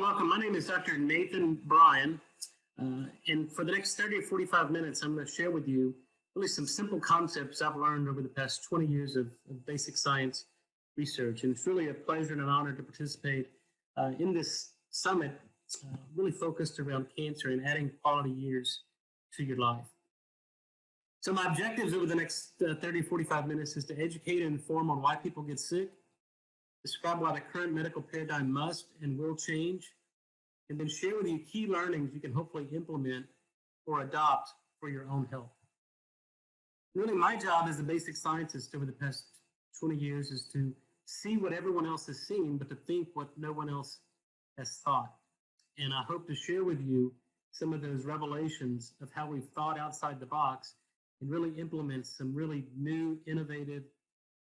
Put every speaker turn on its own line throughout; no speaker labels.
welcome. My name is Dr. Nathan Bryan, and for the next 30 or 45 minutes, I'm going to share with you really some simple concepts I've learned over the past 20 years of basic science research. And it's really a pleasure and an honor to participate in this summit, really focused around cancer and adding quality years to your life. So my objectives over the next 30, 45 minutes is to educate and inform on why people get sick, describe why the current medical paradigm must and will change, and then share with you key learnings you can hopefully implement or adopt for your own health. Really, my job as a basic scientist over the past 20 years is to see what everyone else has seen, but to think what no one else has thought. And I hope to share with you some of those revelations of how we've thought outside the box and really implement some really new, innovative,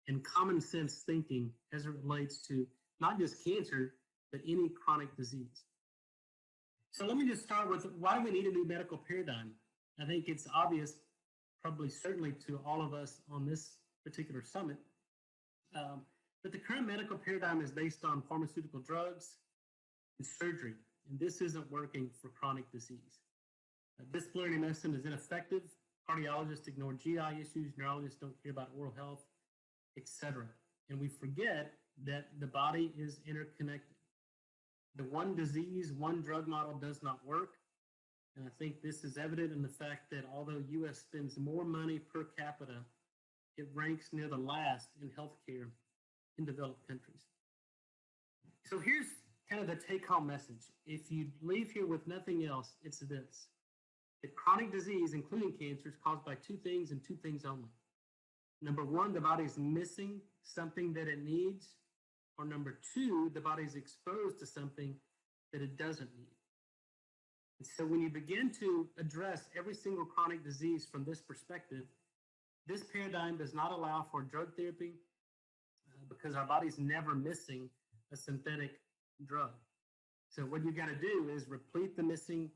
and common sense thinking as it relates to not just cancer, but any chronic disease. So let me just start with why do we need a new medical paradigm? I think it's obvious, probably certainly to all of us on this particular summit, but the current medical paradigm is based on pharmaceutical drugs and surgery, and this isn't working for chronic disease. Disciplinary medicine is ineffective. Cardiologists ignore GI issues, neurologists don't care about oral health, etc. And we forget that the body is interconnected. The one disease, one drug model does not work. And I think this is evident in the fact that although U.S. spends more money per capita, it ranks near the last in healthcare in developed countries. So here's kind of the take-home message. If you leave here with nothing else, it's this: that chronic disease, including cancer, is caused by two things and two things only. Number one, the body's missing something that it needs, or number two, the body's exposed to something that it doesn't need. And so when you begin to address every single chronic disease from this perspective, this paradigm does not allow for drug therapy because our body's never missing a synthetic drug. So what you got to do is replete the missing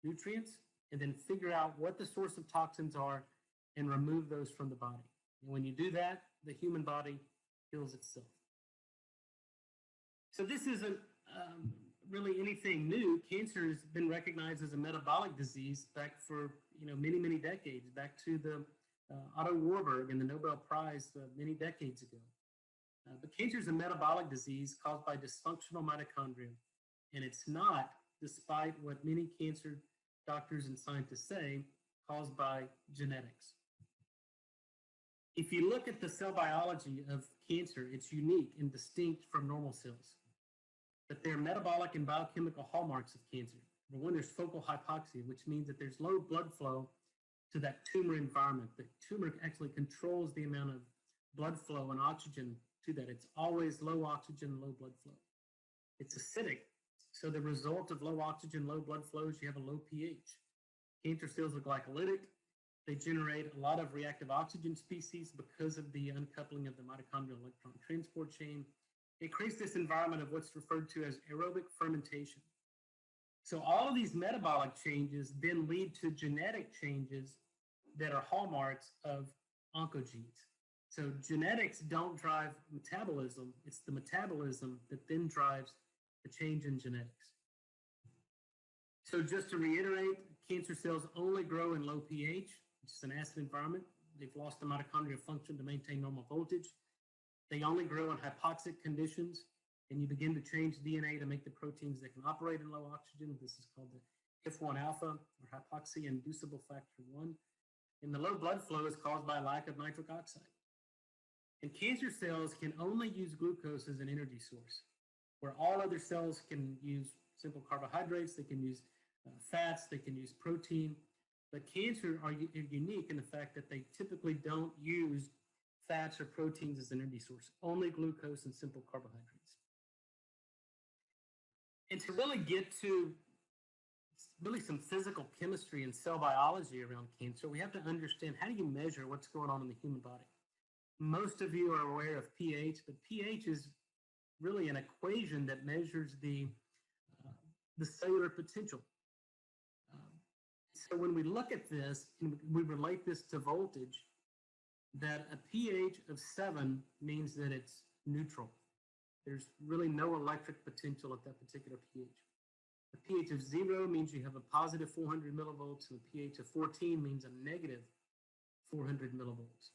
nutrients and then figure out what the source of toxins are and remove those from the body. And when you do that, the human body heals itself. So this isn't really anything new. Cancer has been recognized as a metabolic disease back for many, many decades, back to the Otto Warburg and the Nobel Prize many decades ago. But cancer is a metabolic disease caused by dysfunctional mitochondria, and it's not, despite what many cancer doctors and scientists say, caused by genetics. If you look at the cell biology of cancer, it's unique and distinct from normal cells. But there are metabolic and biochemical hallmarks of cancer. Number one, there's focal hypoxia, which means that there's low blood flow to that tumor environment. The tumor actually controls the amount of blood flow and oxygen to that. It's always low oxygen, low blood flow. It's acidic. So the result of low oxygen, low blood flow is you have a low pH. Cancer cells are glycolytic. They generate a lot of reactive oxygen species because of the uncoupling of the mitochondrial electron transport chain. It creates this environment of what's referred to as aerobic fermentation. So all of these metabolic changes then lead to genetic changes that are hallmarks of oncogenes. So genetics don't drive metabolism. It's the metabolism that then drives the change in genetics. So just to reiterate, cancer cells only grow in low pH, which is an acid environment. They've lost the mitochondrial function to maintain normal voltage. They only grow in hypoxic conditions, and you begin to change DNA to make the proteins that can operate in low oxygen. This is called the HIF-1 alpha, or hypoxia-inducible factor 1. And the low blood flow is caused by a lack of nitric oxide. And cancer cells can only use glucose as an energy source, where all other cells can use simple carbohydrates, they can use fats, they can use protein. But cancer are unique in the fact that they typically don't use fats or proteins as an energy source, only glucose and simple carbohydrates. And to really get to some physical chemistry and cell biology around cancer, we have to understand, how do you measure what's going on in the human body? Most of you are aware of pH, but pH is really an equation that measures the cellular potential. So when we look at this and we relate this to voltage, that a pH of 7 means that it's neutral. There's really no electric potential at that particular pH. A pH of 0 means you have a positive 400 millivolts, and a pH of 14 means a negative 400 millivolts.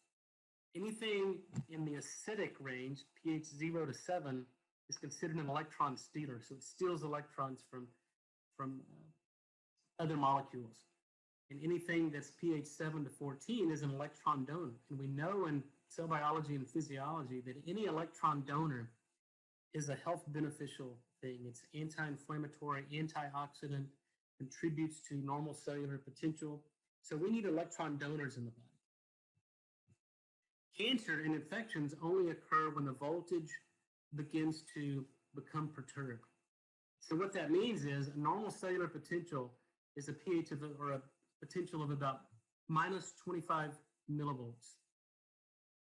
Anything in the acidic range, pH 0 to 7, is considered an electron stealer. So it steals electrons from other molecules. And anything that's pH 7 to 14 is an electron donor. And we know in cell biology and physiology that any electron donor is a health beneficial thing. It's anti-inflammatory, antioxidant, contributes to normal cellular potential. So we need electron donors in the body. Cancer and infections only occur when the voltage begins to become perturbed. So what that means is a normal cellular potential is a pH of, or a potential of about minus 25 millivolts,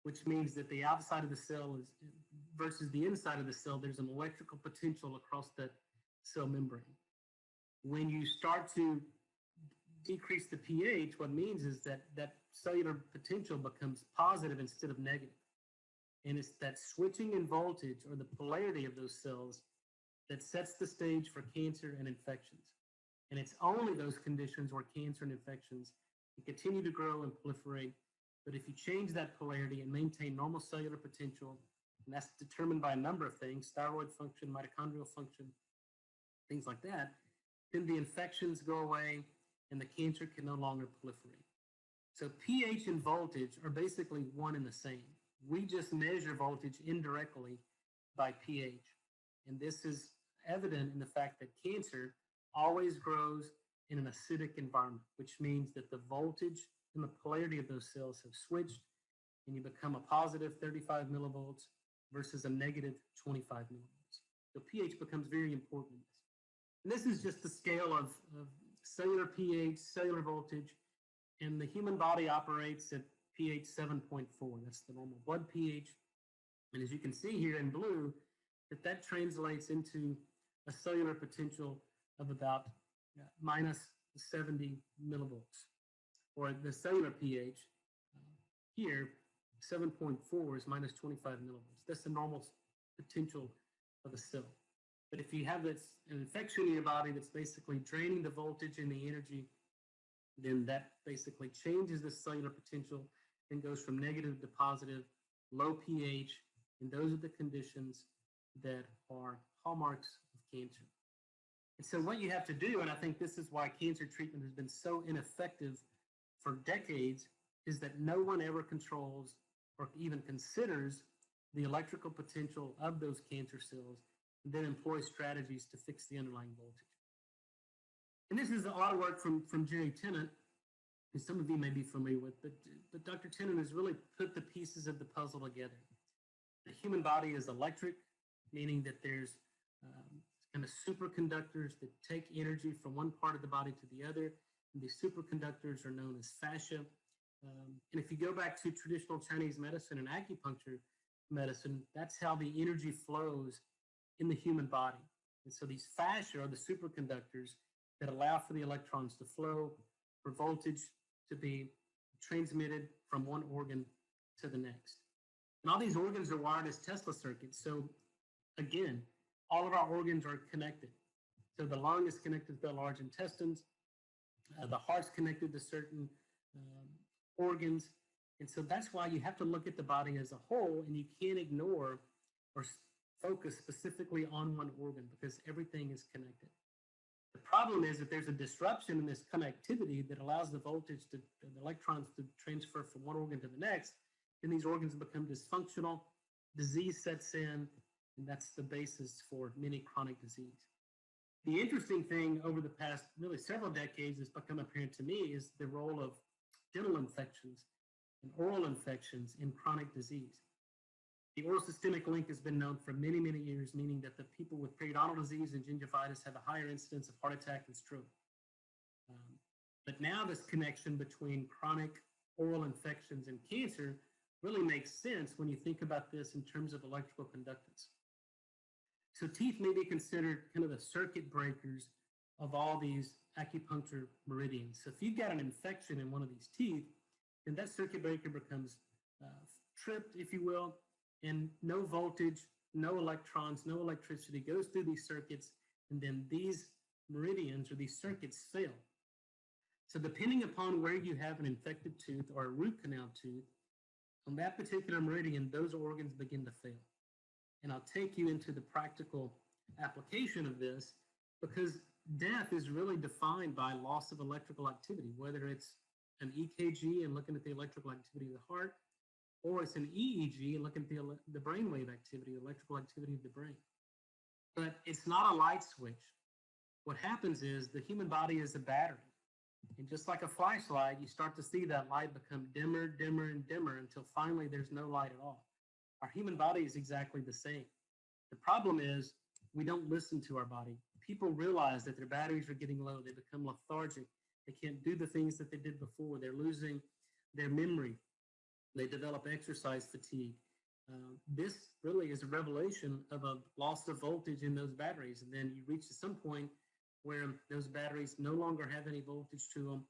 which means that the outside of the cell is versus the inside of the cell, there's an electrical potential across that cell membrane. When you start to decrease the pH, what it means is that that cellular potential becomes positive instead of negative. And it's that switching in voltage or the polarity of those cells that sets the stage for cancer and infections. And it's only those conditions where cancer and infections can continue to grow and proliferate. But if you change that polarity and maintain normal cellular potential, and that's determined by a number of things, thyroid function, mitochondrial function, things like that, then the infections go away and the cancer can no longer proliferate. So pH and voltage are basically one and the same. We just measure voltage indirectly by pH. And this is evident in the fact that cancer always grows in an acidic environment, which means that the voltage and the polarity of those cells have switched and you become a positive 35 millivolts versus a negative 25 millivolts. So pH becomes very important. And this is just the scale of cellular pH, cellular voltage, and the human body operates at pH 7.4. That's the normal blood pH. And as you can see here in blue, that translates into a cellular potential of about minus 70 millivolts. Or the cellular pH here, 7.4 is minus 25 millivolts. That's the normal potential of a cell. But if you have an infection in your body that's basically draining the voltage and the energy, then that basically changes the cellular potential and goes from negative to positive, low pH, and those are the conditions that are hallmarks of cancer. And so what you have to do, and I think this is why cancer treatment has been so ineffective for decades, is that no one ever controls or even considers the electrical potential of those cancer cells and then employs strategies to fix the underlying voltage. And this is a lot of work from Jerry Tennant, who some of you may be familiar with, but Dr. Tennant has really put the pieces of the puzzle together. The human body is electric, meaning that there's kind of superconductors that take energy from one part of the body to the other. And these superconductors are known as fascia. And if you go back to traditional Chinese medicine and acupuncture medicine, that's how the energy flows in the human body. And so these fascia are the superconductors that allow for the electrons to flow, for voltage to be transmitted from one organ to the next. And all these organs are wired as Tesla circuits. So again, all of our organs are connected. So the lung is connected to the large intestines, the heart's connected to certain organs. And so that's why you have to look at the body as a whole, and you can't ignore or focus specifically on one organ because everything is connected. The problem is that there's a disruption in this connectivity that allows the voltage to, the electrons to transfer from one organ to the next, and these organs become dysfunctional, disease sets in, and that's the basis for many chronic disease. The interesting thing over the past really several decades has become apparent to me is the role of dental infections and oral infections in chronic disease. The oral systemic link has been known for many, many years, meaning that the people with periodontal disease and gingivitis have a higher incidence of heart attack and stroke. But now this connection between chronic oral infections and cancer really makes sense when you think about this in terms of electrical conductance. So teeth may be considered kind of the circuit breakers of all these acupuncture meridians. So if you've got an infection in one of these teeth, then that circuit breaker becomes tripped, if you will, and no voltage, no electrons, no electricity goes through these circuits, and then these meridians or these circuits fail. So depending upon where you have an infected tooth or a root canal tooth, on that particular meridian, those organs begin to fail. And I'll take you into the practical application of this because death is really defined by loss of electrical activity, whether it's an EKG and looking at the electrical activity of the heart, or it's an EEG and looking at the brainwave activity, the electrical activity of the brain. But it's not a light switch. What happens is the human body is a battery. And just like a flashlight, you start to see that light become dimmer, dimmer, and dimmer until finally there's no light at all. Our human body is exactly the same. The problem is we don't listen to our body. People realize that their batteries are getting low. They become lethargic. They can't do the things that they did before. They're losing their memory. They develop exercise fatigue. This really is a revelation of a loss of voltage in those batteries. And then you reach to some point where those batteries no longer have any voltage to them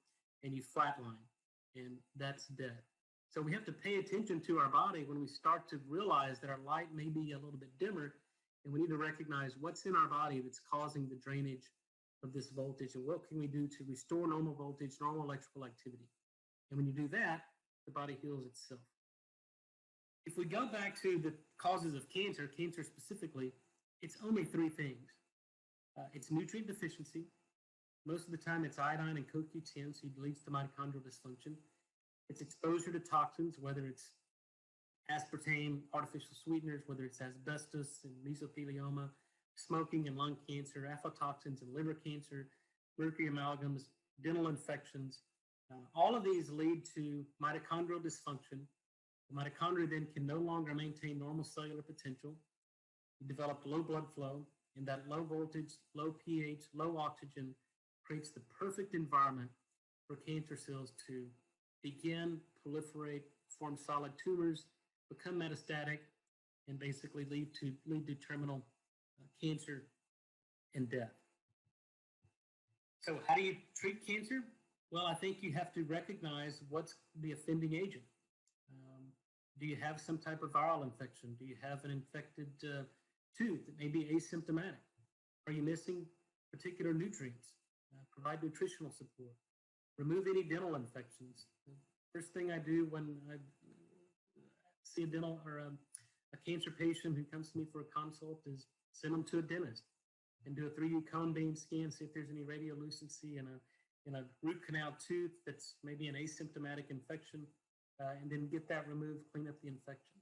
and you flatline, and that's death. So we have to pay attention to our body when we start to realize that our light may be a little bit dimmer, and we need to recognize what's in our body that's causing the drainage of this voltage and what can we do to restore normal voltage, normal electrical activity. And when you do that, the body heals itself. If we go back to the causes of cancer, cancer specifically, it's only three things. It's nutrient deficiency. Most of the time it's iodine and CoQ10, so it leads to mitochondrial dysfunction. It's exposure to toxins, whether it's aspartame, artificial sweeteners, whether it's asbestos and mesothelioma, smoking and lung cancer, aflatoxins and liver cancer, mercury amalgams, dental infections. All of these lead to mitochondrial dysfunction. The mitochondria then can no longer maintain normal cellular potential. You develop low blood flow, and that low voltage, low pH, low oxygen creates the perfect environment for cancer cells to begin, proliferate, form solid tumors, become metastatic, and basically lead to terminal cancer and death. So how do you treat cancer? Well, I think you have to recognize what's the offending agent. Do you have some type of viral infection? Do you have an infected tooth that may be asymptomatic? Are you missing particular nutrients? Provide nutritional support. Remove any dental infections. The first thing I do when I see a dental or a cancer patient who comes to me for a consult is send them to a dentist and do a 3D cone beam scan, see if there's any radiolucency in a root canal tooth that's maybe an asymptomatic infection, and then get that removed, clean up the infection.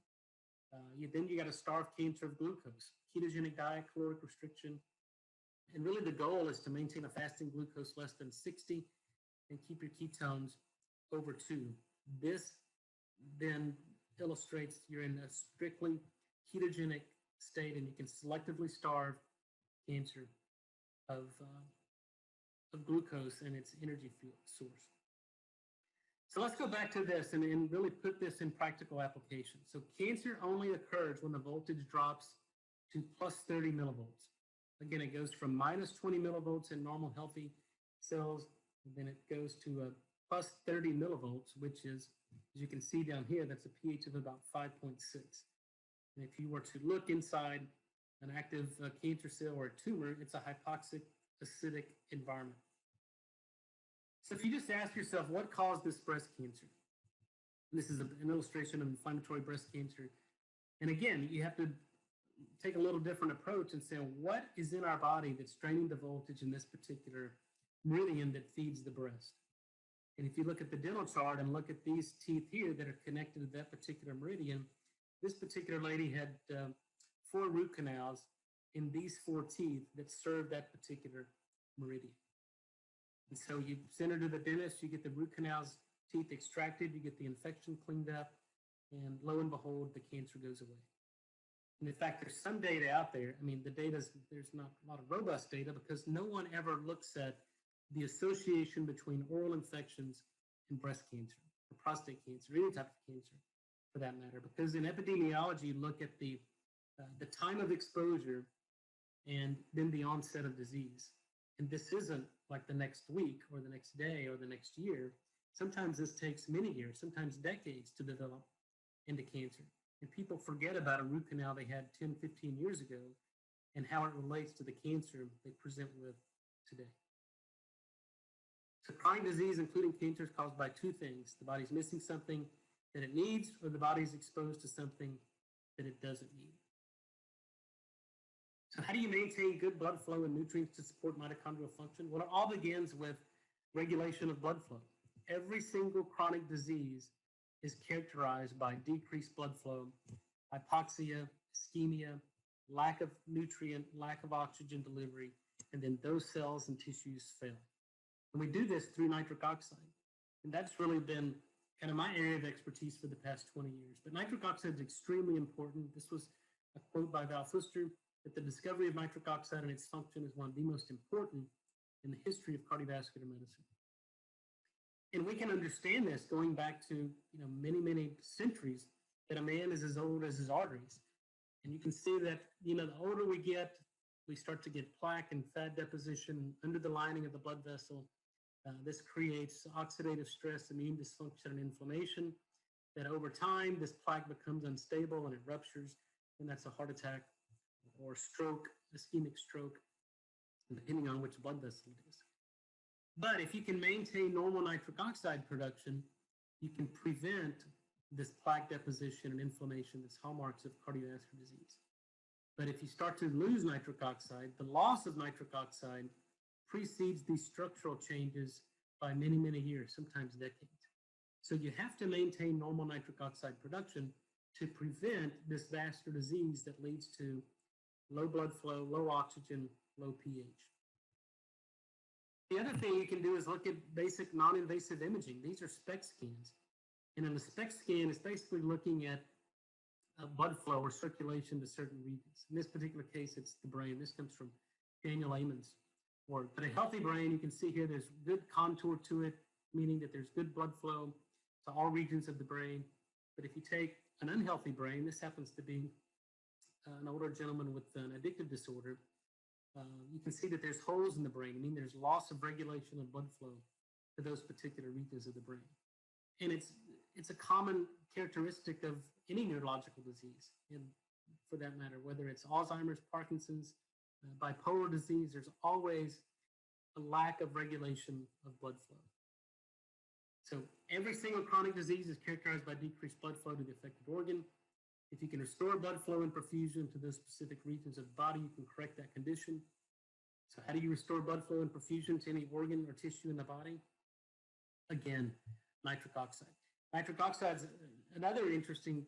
Then you got to starve cancer of glucose, ketogenic diet, caloric restriction. And really the goal is to maintain a fasting glucose less than 60 and keep your ketones over 2. This then illustrates you're in a strictly ketogenic state and you can selectively starve cancer of glucose and its energy source. So let's go back to this and really put this in practical application. So cancer only occurs when the voltage drops to plus 30 millivolts. Again, it goes from minus 20 millivolts in normal healthy cells, and then it goes to a plus 30 millivolts, which is, as you can see down here, that's a pH of about 5.6. And if you were to look inside an active cancer cell or a tumor, it's a hypoxic, acidic environment. So if you just ask yourself, what caused this breast cancer? And this is an illustration of inflammatory breast cancer. And again, you have to take a little different approach and say, what is in our body that's draining the voltage in this particular meridian that feeds the breast? And if you look at the dental chart and look at these teeth here that are connected to that particular meridian, this particular lady had 4 root canals in these 4 teeth that serve that particular meridian. And so you send her to the dentist, you get the root canals teeth extracted, you get the infection cleaned up, and lo and behold, the cancer goes away. And in fact, there's some data out there. I mean, there's not a lot of robust data because no one ever looks at the association between oral infections and breast cancer, or prostate cancer, any type of cancer for that matter. Because in epidemiology, you look at the time of exposure and then the onset of disease. And this isn't like the next week or the next day or the next year. Sometimes this takes many years, sometimes decades to develop into cancer. And people forget about a root canal they had 10, 15 years ago and how it relates to the cancer they present with today. So chronic disease, including cancer, is caused by two things. The body's missing something that it needs, or the body's exposed to something that it doesn't need. So how do you maintain good blood flow and nutrients to support mitochondrial function? Well, it all begins with regulation of blood flow. Every single chronic disease is characterized by decreased blood flow, hypoxia, ischemia, lack of nutrient, lack of oxygen delivery, and then those cells and tissues fail. And we do this through nitric oxide. And that's really been kind of my area of expertise for the past 20 years. But nitric oxide is extremely important. This was a quote by Val Fuster, that the discovery of nitric oxide and its function is one of the most important in the history of cardiovascular medicine. And we can understand this going back to many, many centuries, that a man is as old as his arteries. And you can see that the older we get, we start to get plaque and fat deposition under the lining of the blood vessel. This creates oxidative stress, immune dysfunction, and inflammation. That over time, this plaque becomes unstable and it ruptures, and that's a heart attack or stroke, ischemic stroke, depending on which blood vessel it is. But if you can maintain normal nitric oxide production, you can prevent this plaque deposition and inflammation that's hallmarks of cardiovascular disease. But if you start to lose nitric oxide, the loss of nitric oxide precedes these structural changes by many, many years, sometimes decades. So you have to maintain normal nitric oxide production to prevent this vascular disease that leads to low blood flow, low oxygen, low pH. The other thing you can do is look at basic non-invasive imaging. These are SPECT scans. And in a SPECT scan, it's basically looking at blood flow or circulation to certain regions. In this particular case, it's the brain. This comes from Daniel Amen's work. But a healthy brain, you can see here, there's good contour to it, meaning that there's good blood flow to all regions of the brain. But if you take an unhealthy brain, this happens to be an older gentleman with an addictive disorder, you can see that there's holes in the brain. I mean, there's loss of regulation of blood flow to those particular regions of the brain. And it's a common characteristic of any neurological disease, and for that matter, whether it's Alzheimer's, Parkinson's, bipolar disease, there's always a lack of regulation of blood flow. So every single chronic disease is characterized by decreased blood flow to the affected organ. If you can restore blood flow and perfusion to those specific regions of the body, you can correct that condition. So how do you restore blood flow and perfusion to any organ or tissue in the body? Again, nitric oxide. Nitric oxide is another interesting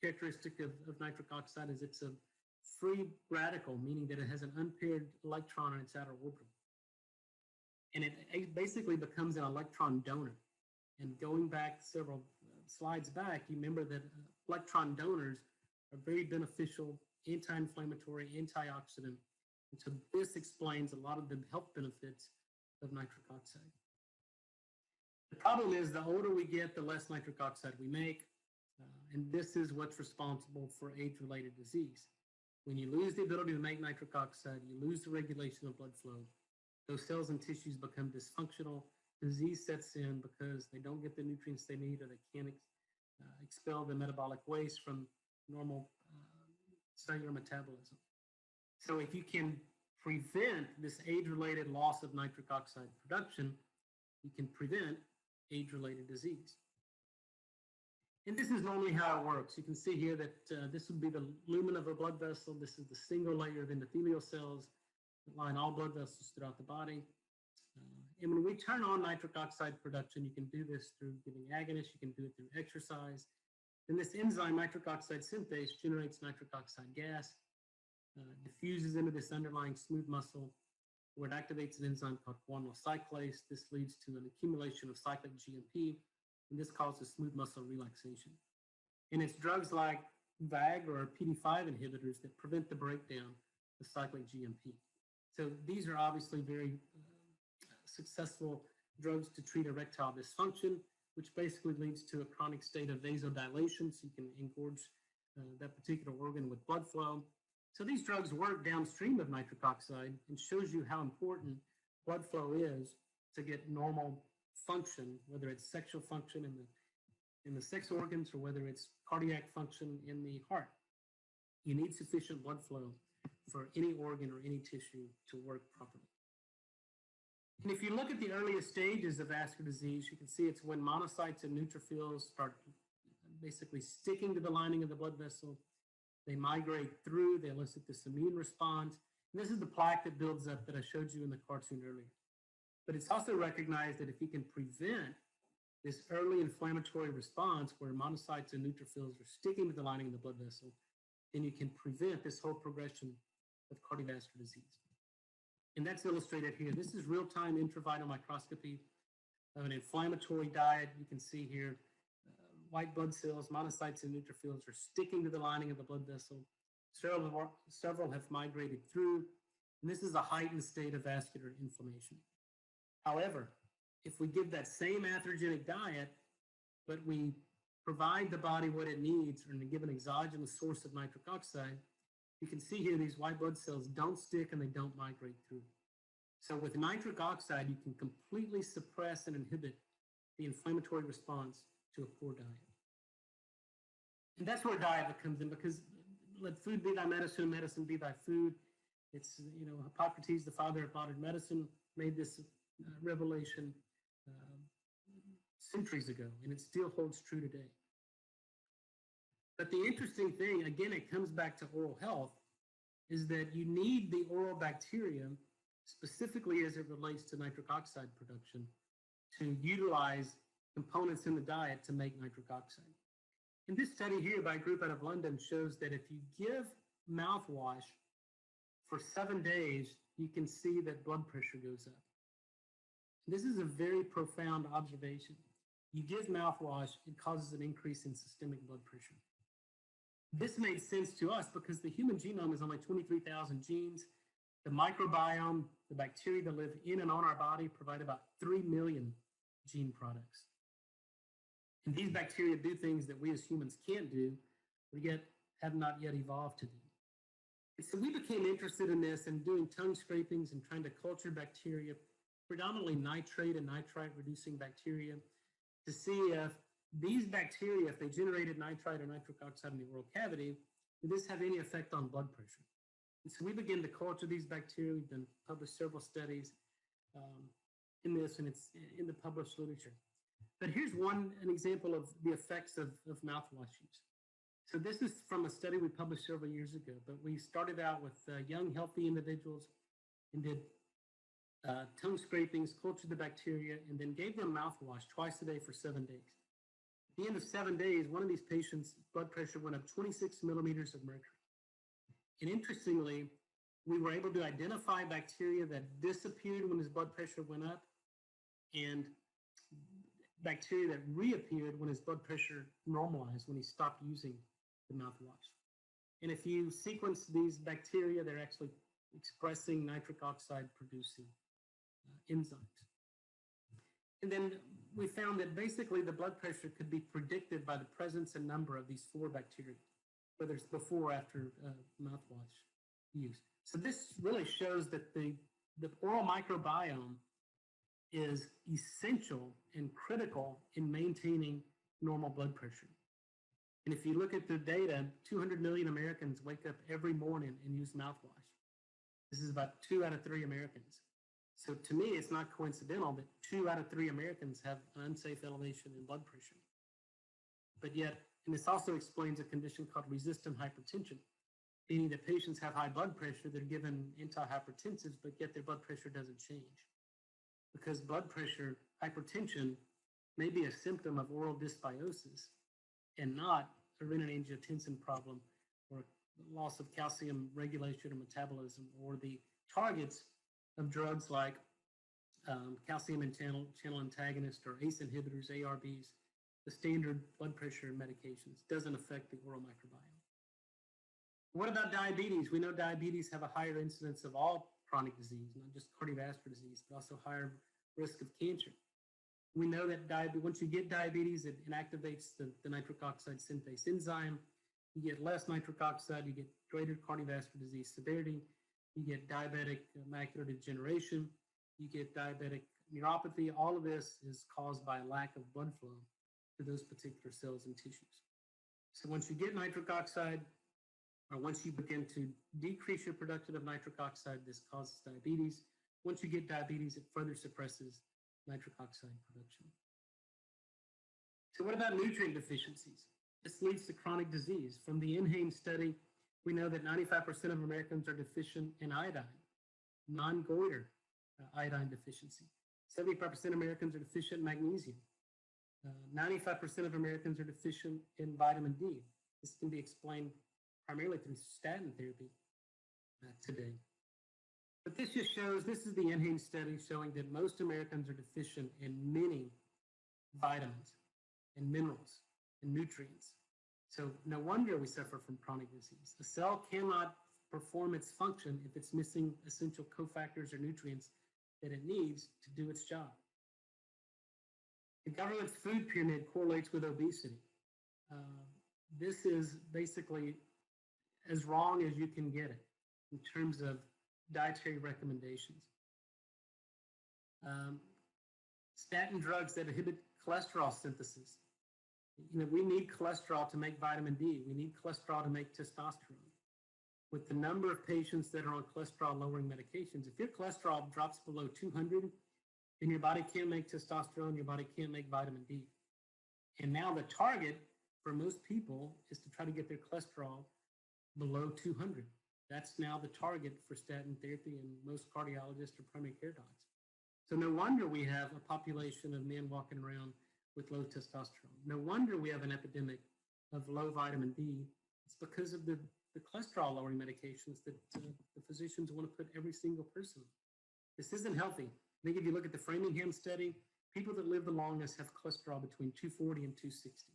characteristic of nitric oxide is it's a free radical, meaning that it has an unpaired electron in its outer orbital. And it basically becomes an electron donor. And going back several slides back, you remember that electron donors are very beneficial, anti-inflammatory, antioxidant. And so this explains a lot of the health benefits of nitric oxide. The problem is the older we get, the less nitric oxide we make. And this is what's responsible for age-related disease. When you lose the ability to make nitric oxide, you lose the regulation of blood flow. Those cells and tissues become dysfunctional. Disease sets in because they don't get the nutrients they need, or they can't expel the metabolic waste from normal cellular metabolism. So if you can prevent this age-related loss of nitric oxide production, you can prevent age-related disease. And this is normally how it works. You can see here that this would be the lumen of a blood vessel. This is the single layer of endothelial cells that line all blood vessels throughout the body. And when we turn on nitric oxide production, you can do this through giving agonists, you can do it through exercise. And this enzyme, nitric oxide synthase, generates nitric oxide gas, diffuses into this underlying smooth muscle, where it activates an enzyme called guanylyl cyclase. This leads to an accumulation of cyclic GMP, and this causes smooth muscle relaxation. And it's drugs like VAG or PD5 inhibitors that prevent the breakdown of cyclic GMP. So these are obviously very successful drugs to treat erectile dysfunction, which basically leads to a chronic state of vasodilation, so you can engorge that particular organ with blood flow. So these drugs work downstream of nitric oxide and shows you how important blood flow is to get normal function, whether it's sexual function in the sex organs or whether it's cardiac function in the heart. You need sufficient blood flow for any organ or any tissue to work properly. And if you look at the earliest stages of vascular disease, you can see it's when monocytes and neutrophils start basically sticking to the lining of the blood vessel. They migrate through, they elicit this immune response. And this is the plaque that builds up that I showed you in the cartoon earlier. But it's also recognized that if you can prevent this early inflammatory response where monocytes and neutrophils are sticking to the lining of the blood vessel, then you can prevent this whole progression of cardiovascular disease. And that's illustrated here. This is real-time intravital microscopy of an inflammatory diet. You can see here white blood cells, monocytes and neutrophils are sticking to the lining of the blood vessel. Several have migrated through, and this is a heightened state of vascular inflammation. However, if we give that same atherogenic diet, but we provide the body what it needs and give an exogenous source of nitric oxide, you can see here these white blood cells don't stick and they don't migrate through. So with nitric oxide, you can completely suppress and inhibit the inflammatory response to a poor diet. And that's where diet comes in, because let food be thy medicine and medicine be thy food. It's, Hippocrates, the father of modern medicine, made this revelation centuries ago, and it still holds true today. But the interesting thing, again, it comes back to oral health, is that you need the oral bacteria, specifically as it relates to nitric oxide production, to utilize components in the diet to make nitric oxide. And this study here by a group out of London shows that if you give mouthwash for 7 days, you can see that blood pressure goes up. This is a very profound observation. You give mouthwash, it causes an increase in systemic blood pressure. This made sense to us because the human genome is only 23,000 genes. The microbiome, the bacteria that live in and on our body, provide about 3 million gene products. And these bacteria do things that we as humans can't do, or yet have not yet evolved to do. And so we became interested in this and doing tongue scrapings and trying to culture bacteria, predominantly nitrate and nitrite reducing bacteria, to see if these bacteria, if they generated nitrite or nitric oxide in the oral cavity, did this have any effect on blood pressure? And so we began to culture these bacteria. We've done published several studies in this, and it's in the published literature. But here's an example of the effects of mouthwash use. So this is from a study we published several years ago, but we started out with young, healthy individuals and did tongue scrapings, cultured the bacteria, and then gave them mouthwash twice a day for 7 days. At the end of 7 days, one of these patients' blood pressure went up 26 millimeters of mercury. And interestingly, we were able to identify bacteria that disappeared when his blood pressure went up and bacteria that reappeared when his blood pressure normalized, when he stopped using the mouthwash. And if you sequence these bacteria, they're actually expressing nitric oxide producing enzymes. And then we found that basically the blood pressure could be predicted by the presence and number of these 4 bacteria, whether it's before or after mouthwash use. So this really shows that the oral microbiome is essential and critical in maintaining normal blood pressure. And if you look at the data, 200 million Americans wake up every morning and use mouthwash. This is about 2 out of 3 Americans. So to me, it's not coincidental that 2 out of 3 Americans have an unsafe elevation in blood pressure. But yet, and this also explains a condition called resistant hypertension, meaning that patients have high blood pressure, they're given antihypertensives, but yet their blood pressure doesn't change. Because blood pressure, hypertension, may be a symptom of oral dysbiosis and not a renin-angiotensin problem or loss of calcium regulation or metabolism, or the targets of drugs like calcium channel antagonist or ACE inhibitors, ARBs, the standard blood pressure medications, doesn't affect the oral microbiome. What about diabetes? We know diabetes have a higher incidence of all chronic disease, not just cardiovascular disease, but also higher risk of cancer. We know that once you get diabetes, it inactivates the nitric oxide synthase enzyme. You get less nitric oxide, you get greater cardiovascular disease severity, you get diabetic macular degeneration, you get diabetic neuropathy. All of this is caused by a lack of blood flow to those particular cells and tissues. So once you get nitric oxide, or once you begin to decrease your production of nitric oxide, this causes diabetes. Once you get diabetes, it further suppresses nitric oxide production. So what about nutrient deficiencies? This leads to chronic disease. From the NHANES study, we know that 95% of Americans are deficient in iodine, non-goiter iodine deficiency. 75% of Americans are deficient in magnesium. 95% of Americans are deficient in vitamin D. This can be explained primarily through statin therapy today. But this just shows, this is the NHANES study showing that most Americans are deficient in many vitamins and minerals and nutrients. So no wonder we suffer from chronic disease. A cell cannot perform its function if it's missing essential cofactors or nutrients that it needs to do its job. The government's food pyramid correlates with obesity. This is basically as wrong as you can get it in terms of dietary recommendations. Statin drugs that inhibit cholesterol synthesis. You know, we need cholesterol to make vitamin D. We need cholesterol to make testosterone. With the number of patients that are on cholesterol-lowering medications, if your cholesterol drops below 200, then your body can't make testosterone, your body can't make vitamin D. And now the target for most people is to try to get their cholesterol below 200. That's now the target for statin therapy, and most cardiologists or primary care docs. So no wonder we have a population of men walking around with low testosterone. No wonder we have an epidemic of low vitamin D. It's because of the cholesterol-lowering medications that the physicians want to put every single person on. This isn't healthy. I think if you look at the Framingham study, people that live the longest have cholesterol between 240 and 260.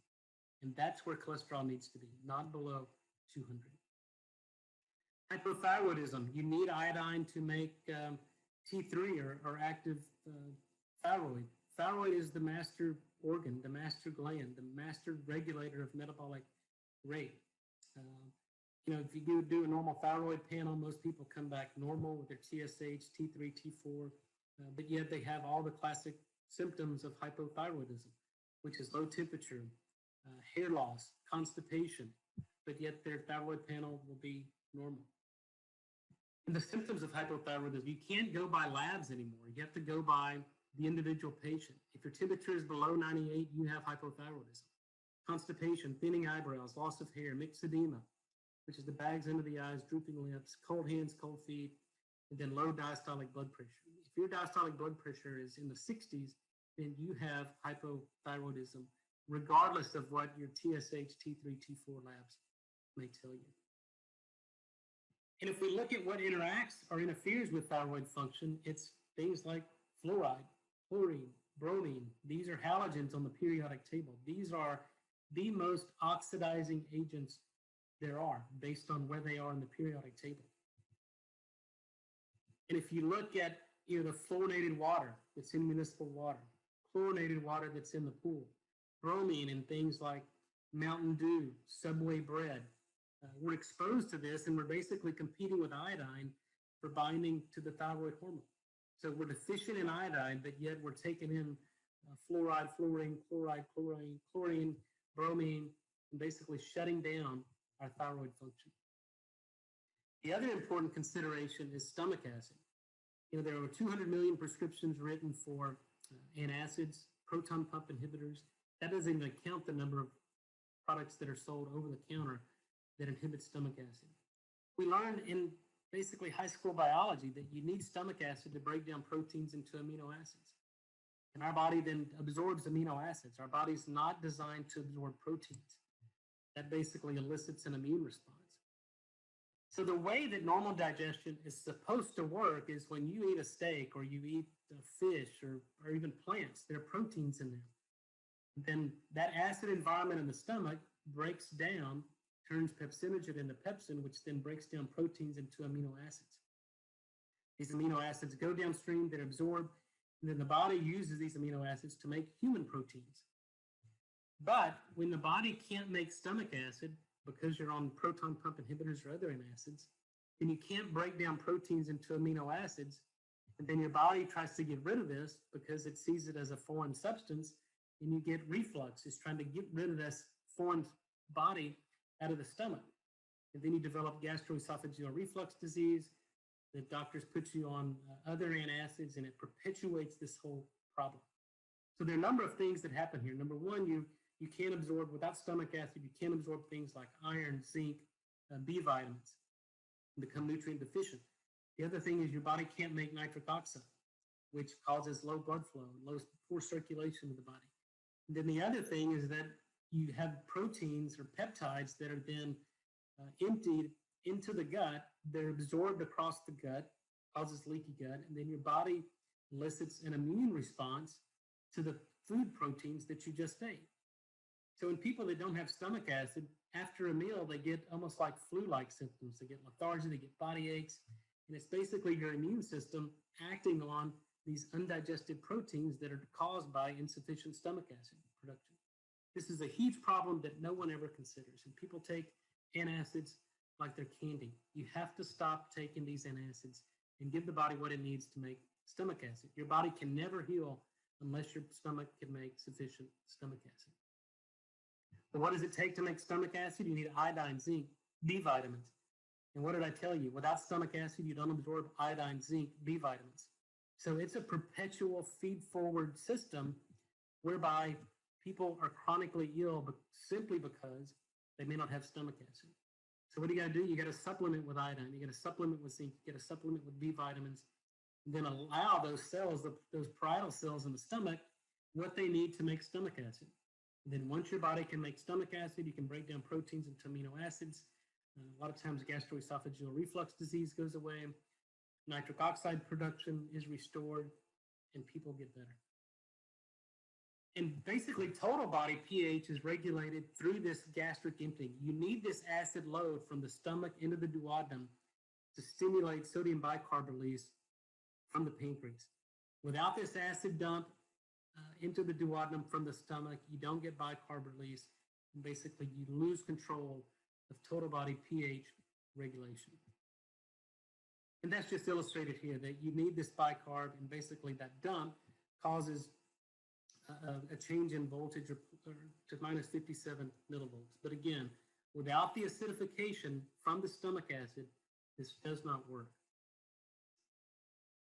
And that's where cholesterol needs to be, not below 200. Hypothyroidism. You need iodine to make T3 or active thyroid. Thyroid is the master organ, the master gland, the master regulator of metabolic rate. You know, if you do a normal thyroid panel, most people come back normal with their TSH, T3, T4, but yet they have all the classic symptoms of hypothyroidism, which is low temperature, hair loss, constipation, but yet their thyroid panel will be normal. And the symptoms of hypothyroidism, you can't go by labs anymore. You have to go by the individual patient. If your temperature is below 98, you have hypothyroidism. Constipation, thinning eyebrows, loss of hair, myxedema, which is the bags under the eyes, drooping lips, cold hands, cold feet, and then low diastolic blood pressure. If your diastolic blood pressure is in the 60s, then you have hypothyroidism, regardless of what your TSH, T3, T4 labs may tell you. And if we look at what interacts or interferes with thyroid function, it's things like fluoride, chlorine, bromine. These are halogens on the periodic table. These are the most oxidizing agents there are based on where they are in the periodic table. And if you look at the fluorinated water that's in municipal water, chlorinated water that's in the pool, bromine in things like Mountain Dew, Subway bread, we're exposed to this, and we're basically competing with iodine for binding to the thyroid hormone. So we're deficient in iodine, but yet we're taking in fluoride, fluorine, chloride, chlorine, bromine, and basically shutting down our thyroid function. The other important consideration is stomach acid. There are over 200 million prescriptions written for antacids, proton pump inhibitors. That doesn't even count the number of products that are sold over the counter that inhibit stomach acid. We learned in basically high school biology that you need stomach acid to break down proteins into amino acids. And our body then absorbs amino acids. Our body's not designed to absorb proteins. That basically elicits an immune response. So the way that normal digestion is supposed to work is when you eat a steak or you eat fish or even plants, there are proteins in there. Then that acid environment in the stomach breaks down, turns pepsinogen into pepsin, which then breaks down proteins into amino acids. These amino acids go downstream, they're absorbed, and then the body uses these amino acids to make human proteins. But when the body can't make stomach acid because you're on proton pump inhibitors or other antacids, then you can't break down proteins into amino acids, and then your body tries to get rid of this because it sees it as a foreign substance, and you get reflux. It's trying to get rid of this foreign body out of the stomach. And then you develop gastroesophageal reflux disease, The doctors put you on other antacids, and it perpetuates this whole problem. So there are a number of things that happen here. Number one, you can't absorb, without stomach acid, you can't absorb things like iron, zinc, B vitamins, and become nutrient deficient. The other thing is your body can't make nitric oxide, which causes low blood flow, poor circulation of the body. And then the other thing is that you have proteins or peptides that are then emptied into the gut. They're absorbed across the gut, causes leaky gut, and then your body elicits an immune response to the food proteins that you just ate. So in people that don't have stomach acid, after a meal, they get almost like flu-like symptoms. They get lethargy, they get body aches, and it's basically your immune system acting on these undigested proteins that are caused by insufficient stomach acid production. This is a huge problem that no one ever considers, and people take antacids like they're candy. You have to stop taking these antacids and give the body what it needs to make stomach acid. Your body can never heal unless your stomach can make sufficient stomach acid. But what does it take to make stomach acid? You need iodine, zinc, B vitamins. And what did I tell you? Without stomach acid, you don't absorb iodine, zinc, B vitamins. So it's a perpetual feed-forward system whereby people are chronically ill simply because they may not have stomach acid. So what do you got to do? You got to supplement with iodine. You got to supplement with zinc. You got to supplement with B vitamins. And then allow those cells, those parietal cells in the stomach, what they need to make stomach acid. And then once your body can make stomach acid, you can break down proteins into amino acids. A lot of times gastroesophageal reflux disease goes away. Nitric oxide production is restored, and people get better. And basically, total body pH is regulated through this gastric emptying. You need this acid load from the stomach into the duodenum to stimulate sodium bicarb release from the pancreas. Without this acid dump into the duodenum from the stomach, you don't get bicarb release. And basically, you lose control of total body pH regulation. And that's just illustrated here, that you need this bicarb, and basically that dump causes a change in voltage to minus 57 millivolts. But again, without the acidification from the stomach acid, this does not work.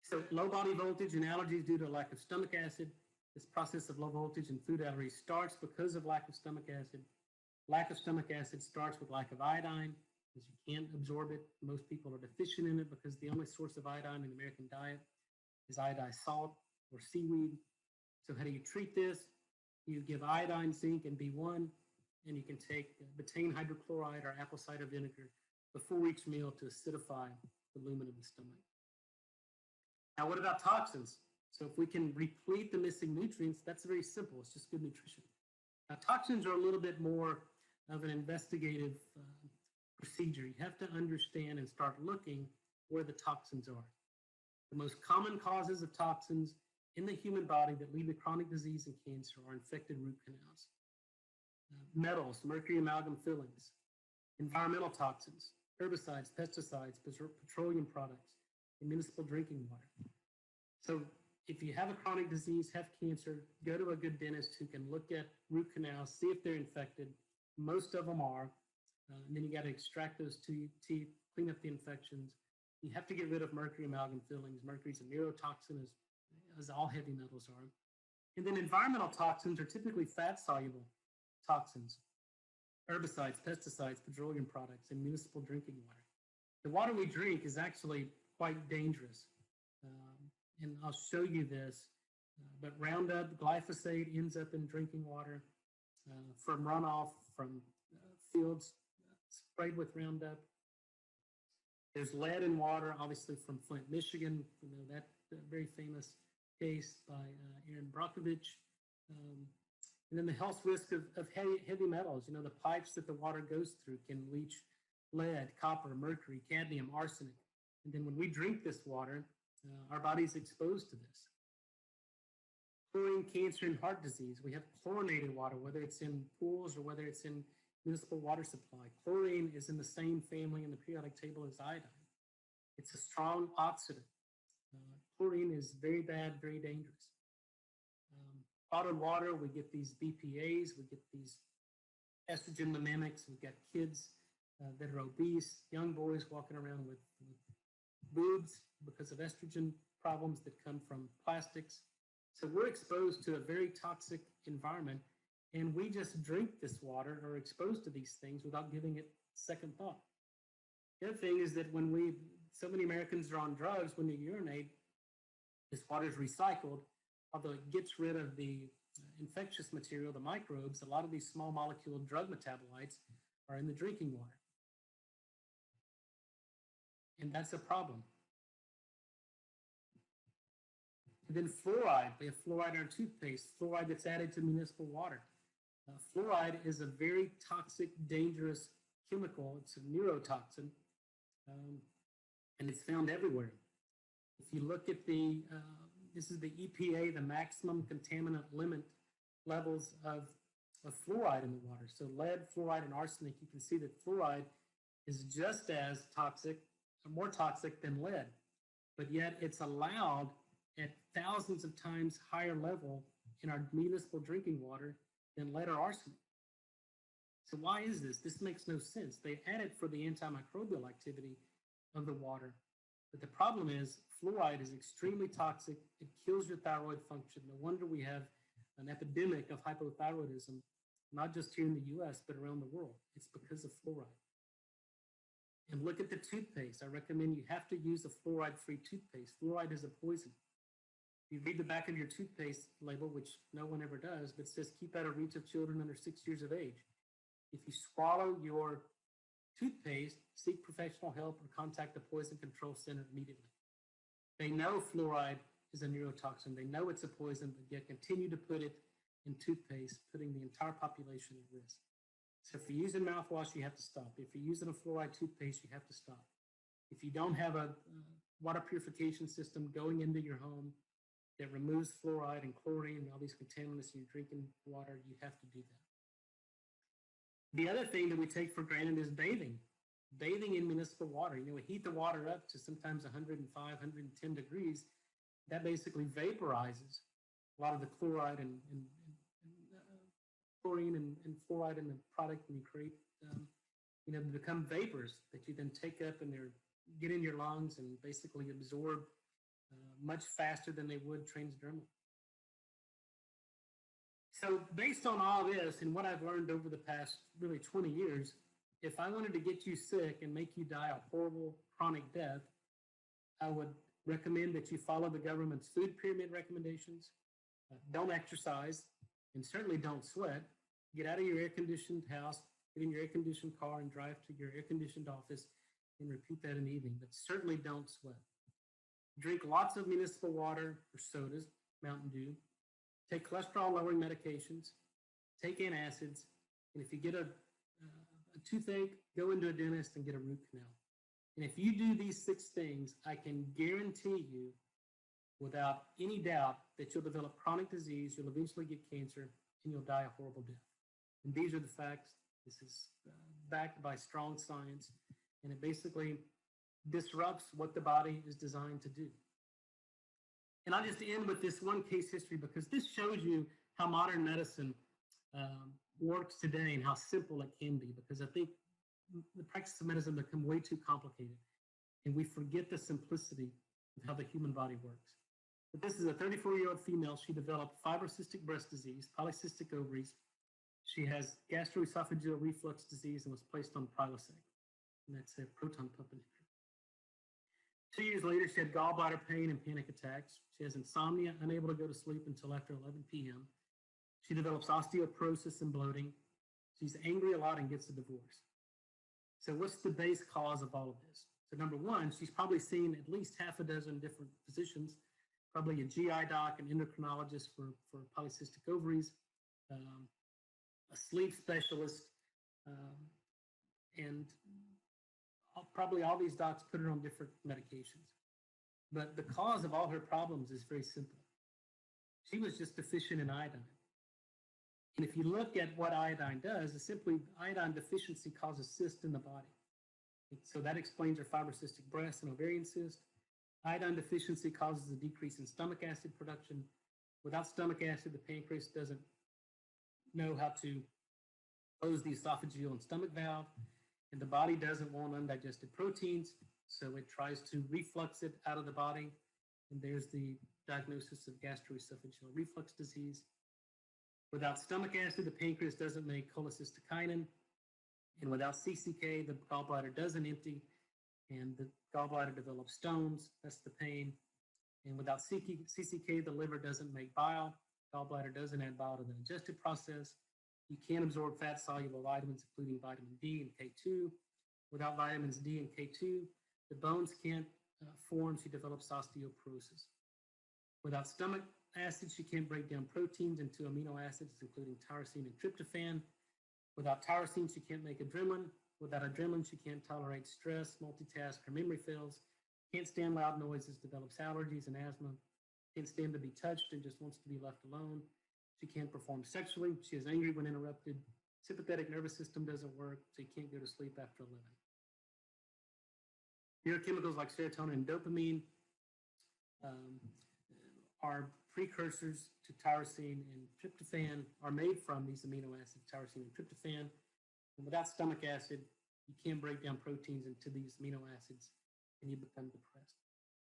So low body voltage and allergies due to lack of stomach acid. This process of low voltage and food allergies starts because of lack of stomach acid. Lack of stomach acid starts with lack of iodine, because you can't absorb it. Most people are deficient in it because the only source of iodine in the American diet is iodized salt or seaweed. So how do you treat this? You give iodine, zinc, and B1, and you can take betaine hydrochloride or apple cider vinegar before each meal to acidify the lumen of the stomach. Now, what about toxins? So if we can replete the missing nutrients, that's very simple. It's just good nutrition. Now, toxins are a little bit more of an investigative procedure. You have to understand and start looking where the toxins are. The most common causes of toxins in the human body that lead to chronic disease and cancer are infected root canals. Metals, mercury amalgam fillings, environmental toxins, herbicides, pesticides, petroleum products, and municipal drinking water. So if you have a chronic disease, have cancer, go to a good dentist who can look at root canals, see if they're infected. Most of them are. And then you got to extract those teeth, clean up the infections. You have to get rid of mercury amalgam fillings. Mercury is a neurotoxin, as all heavy metals are. And then environmental toxins are typically fat-soluble toxins, herbicides, pesticides, petroleum products, and municipal drinking water. The water we drink is actually quite dangerous. And I'll show you this. But Roundup, glyphosate ends up in drinking water from runoff from fields sprayed with Roundup. There's lead in water, obviously from Flint, Michigan. You know, that very famous case by Aaron Brockovich. And then the health risk of heavy metals. You know, the pipes that the water goes through can leach lead, copper, mercury, cadmium, arsenic. And then when we drink this water, our body's exposed to this. Chlorine, cancer, and heart disease. We have chlorinated water, whether it's in pools or whether it's in municipal water supply. Chlorine is in the same family in the periodic table as iodine. It's a strong oxidant. Chlorine is very bad, very dangerous. Bottled water, we get these BPAs, we get these estrogen mimetics. We've got kids that are obese, young boys walking around with boobs because of estrogen problems that come from plastics. So we're exposed to a very toxic environment, and we just drink this water or are exposed to these things without giving it second thought. The other thing is that so many Americans are on drugs, when they urinate, this water is recycled, although it gets rid of the infectious material, the microbes. A lot of these small molecule drug metabolites are in the drinking water. And that's a problem. And then fluoride. We have fluoride in our toothpaste, fluoride that's added to municipal water. Fluoride is a very toxic, dangerous chemical. It's a neurotoxin, and it's found everywhere. If you look at this is the EPA, the maximum contaminant limit levels of fluoride in the water. So lead, fluoride, and arsenic, you can see that fluoride is just as toxic, or more toxic than lead, but yet it's allowed at thousands of times higher level in our municipal drinking water than lead or arsenic. So why is this? This makes no sense. They add it for the antimicrobial activity of the water. But the problem is fluoride is extremely toxic. It kills your thyroid function. No wonder we have an epidemic of hypothyroidism, not just here in the US, but around the world. It's because of fluoride. And look at the toothpaste. I recommend you have to use a fluoride-free toothpaste. Fluoride is a poison. You read the back of your toothpaste label, which no one ever does, but it says keep out of reach of children under 6 years of age. If you swallow your toothpaste, seek professional help or contact the Poison Control Center immediately. They know fluoride is a neurotoxin. They know it's a poison, but yet continue to put it in toothpaste, putting the entire population at risk. So if you're using mouthwash, you have to stop. If you're using a fluoride toothpaste, you have to stop. If you don't have a water purification system going into your home that removes fluoride and chlorine and all these contaminants in your drinking water, you have to do that. The other thing that we take for granted is bathing. Bathing in municipal water. You know, we heat the water up to sometimes 105, 110 degrees. That basically vaporizes a lot of the chloride and chlorine and fluoride in the product, and you create, they become vapors that you then take up and they get in your lungs and basically absorb much faster than they would transdermal. So based on all this and what I've learned over the past really 20 years, if I wanted to get you sick and make you die a horrible chronic death, I would recommend that you follow the government's food pyramid recommendations, don't exercise, and certainly don't sweat. Get out of your air-conditioned house, get in your air-conditioned car and drive to your air-conditioned office and repeat that in the evening, but certainly don't sweat. Drink lots of municipal water or sodas, Mountain Dew. Take cholesterol-lowering medications. Take antacids. And if you get a toothache, go into a dentist and get a root canal. And if you do these 6 things, I can guarantee you without any doubt that you'll develop chronic disease, you'll eventually get cancer, and you'll die a horrible death. And these are the facts. This is backed by strong science, and it basically disrupts what the body is designed to do. And I'll just end with this one case history because this shows you how modern medicine works today and how simple it can be, because I think the practice of medicine become way too complicated and we forget the simplicity of how the human body works. But this is a 34-year-old female. She developed fibrocystic breast disease, polycystic ovaries. She has gastroesophageal reflux disease and was placed on Prilosec, and that's a proton pump inhibitor. 2 years later, she had gallbladder pain and panic attacks. She has insomnia, unable to go to sleep until after 11 p.m. She develops osteoporosis and bloating. She's angry a lot and gets a divorce. So what's the base cause of all of this? So number one, she's probably seen at least half a dozen different physicians, probably a GI doc, an endocrinologist for polycystic ovaries, a sleep specialist, and probably all these docs put her on different medications. But the cause of all her problems is very simple. She was just deficient in iodine. And if you look at what iodine does, it's simply iodine deficiency causes cysts in the body. So that explains her fibrocystic breast and ovarian cyst. Iodine deficiency causes a decrease in stomach acid production. Without stomach acid, the pancreas doesn't know how to close the esophageal and stomach valve, and the body doesn't want undigested proteins, So it tries to reflux it out of the body. And there's the diagnosis of gastroesophageal reflux disease. Without stomach acid, the pancreas doesn't make cholecystokinin. And without CCK, the gallbladder doesn't empty, and the gallbladder develops stones. That's the pain. And without CCK, the liver doesn't make bile. Gallbladder doesn't add bile to the digestive process. You can't absorb fat-soluble vitamins, including vitamin D and K2. Without vitamins D and K2, the bones can't form, so you develop osteoporosis. Without stomach acids, you can't break down proteins into amino acids, including tyrosine and tryptophan. Without tyrosines, you can't make adrenaline. Without adrenaline, you can't tolerate stress, multitask, or memory fails. Can't stand loud noises, develops allergies and asthma. Can't stand to be touched and just wants to be left alone. She can't perform sexually. She is angry when interrupted. Sympathetic nervous system doesn't work, so you can't go to sleep after 11. Neurochemicals like serotonin and dopamine are precursors to tyrosine, and tryptophan are made from these amino acids, tyrosine and tryptophan. And without stomach acid, you can't break down proteins into these amino acids, and you become depressed.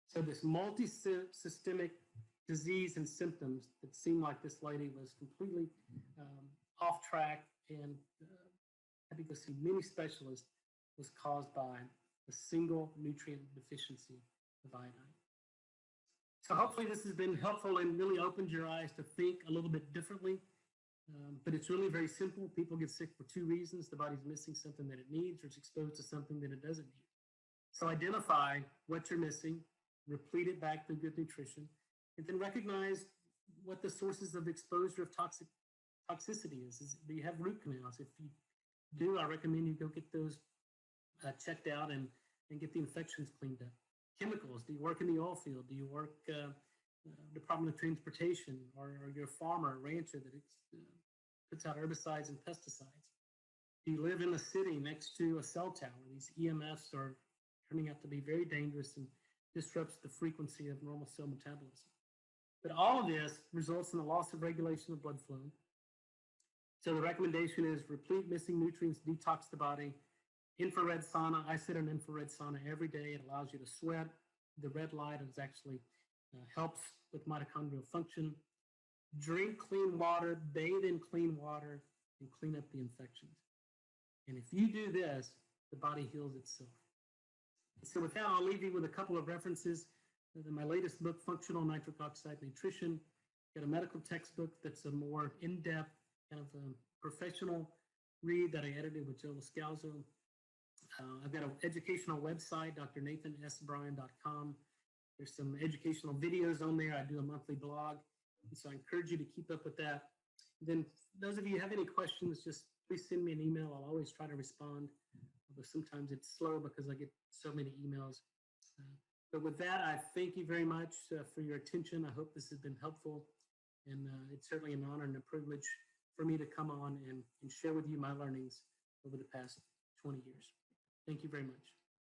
So this multi-systemic disease and symptoms that seemed like this lady was completely off track and had to go see many specialists was caused by a single nutrient deficiency of iodine. So hopefully this has been helpful and really opened your eyes to think a little bit differently. But it's really very simple. People get sick for two reasons. The body's missing something that it needs, or it's exposed to something that it doesn't need. So identify what you're missing, replete it back through good nutrition, and then recognize what the sources of exposure of toxicity is. Do you have root canals? If you do, I recommend you go get those checked out and get the infections cleaned up. Chemicals, do you work in the oil field? Do you work Department of Transportation, or you're a farmer, a rancher that puts out herbicides and pesticides? Do you live in a city next to a cell tower? These EMFs are turning out to be very dangerous and disrupts the frequency of normal cell metabolism. But all of this results in a loss of regulation of blood flow. So the recommendation is replete missing nutrients, detox the body. Infrared sauna, I sit in infrared sauna every day. It allows you to sweat. The red light is actually helps with mitochondrial function. Drink clean water, bathe in clean water, and clean up the infections. And if you do this, the body heals itself. So with that, I'll leave you with a couple of references. In my latest book, Functional Nitric Oxide Nutrition, got a medical textbook that's a more in-depth, kind of a professional read that I edited with Joe Lascalzo. I've got an educational website, drnathansbryan.com. There's some educational videos on there. I do a monthly blog, and so I encourage you to keep up with that. Then those of you who have any questions, just please send me an email. I'll always try to respond, although sometimes it's slow because I get so many emails. But with that, I thank you very much for your attention. I hope this has been helpful, and it's certainly an honor and a privilege for me to come on and share with you my learnings over the past 20 years. Thank you very much.